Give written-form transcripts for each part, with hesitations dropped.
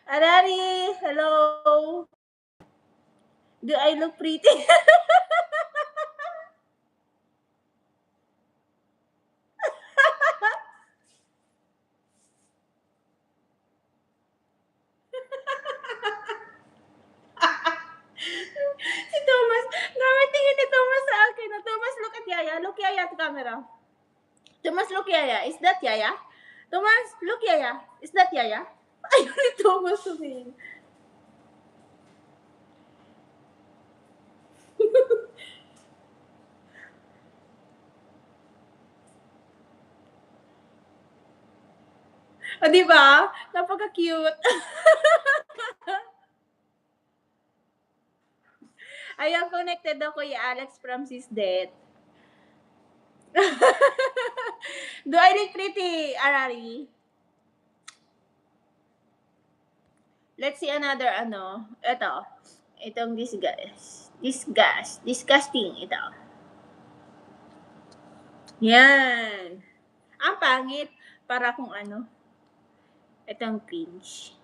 Arari, hello. Do I look pretty? Si Thomas, gamit tingin ni Thomas sa akin. Thomas, look at Yaya. Look Yaya at camera. Thomas, look Yaya. Is that Yaya? Thomas, look Yaya. Is that Yaya? Ayun ni Thomas sabihin. O, di ba? Napaka-cute. Ayan, connected ako kay Alex from Sisdet. Do I look pretty, Arari? Let's see another Ito. Itong disgusting ito. Yan. Ang pangit. Para kung itong cringe.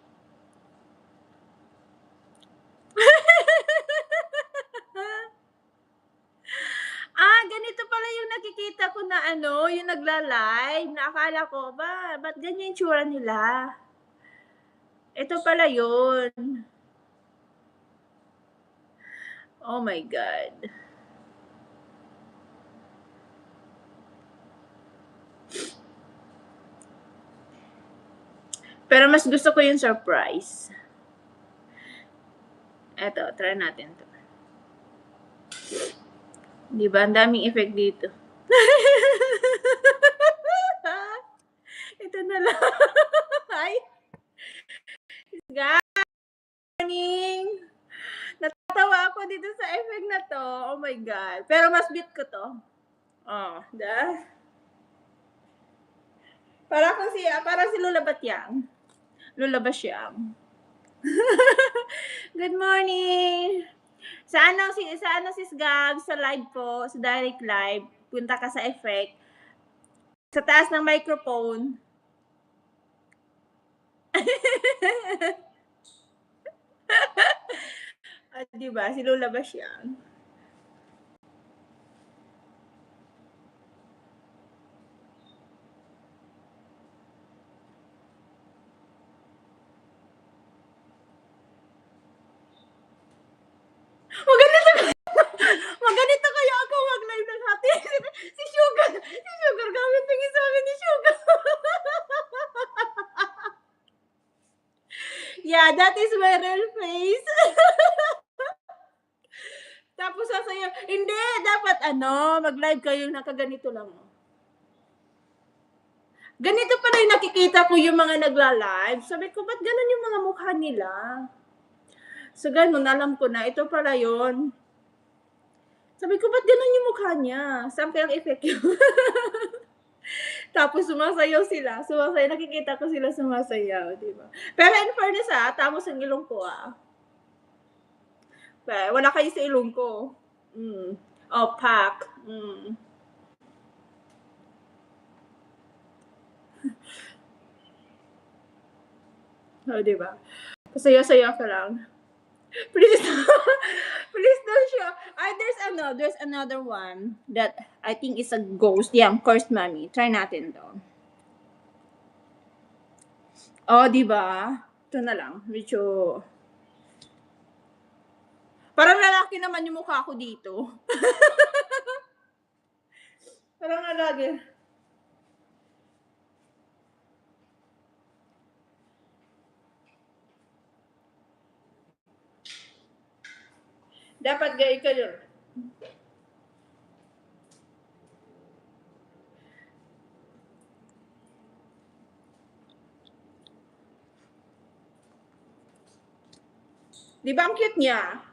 Ganito pala yung nakikita ko na yung nagla-live. Nakakala ko, ba't ganyan yung tsura nila? Ito pala yun. Oh my God. Pero mas gusto ko yung surprise. Eto, try natin to. Diba? Ang daming effect dito. Ito na lang. Hi. Good morning. Natatawa ako dito sa effect na to. Oh my God. Pero mas beat ko to. Oh, para si Lola Batyang. Lola Basyang. Good morning. Sa sis Gab, sa live po, sa direct live, punta ka sa effect. Sa taas ng microphone. Diba? Si Lola Basyang. Maganito kaya ako mag-live ng hati. Si Sugar gamit tingin sa akin ni Sugar. Yeah, that is my real face. Tapos sasayaw, hindi, dapat mag-live kayo nakaganito lang. Ganito pala yung nakikita ko yung mga nagla-live. Sabi ko, ba't ganun yung mga mukha nila? So, ganun, alam ko na, ito pala yun. Sabi ko, ba't ganun yung mukha niya? Sample effect yun. Tapos sumasayaw sila. Nakikita ko sila sumasayaw, di ba? Pero in fairness tapos ang ilong ko Wala kayo sa ilong ko. Pack. Di ba? Pasaya-saya ka lang. Please don't show. There's another one that I think is a ghost. Yeah, cursed mommy. Try natin to. Oh, di ba? Ito na lang. Medyo parang lalaki naman yung mukha ko dito. Parang lalaki. Dapat gay ka yun. Di ba ang cute niya?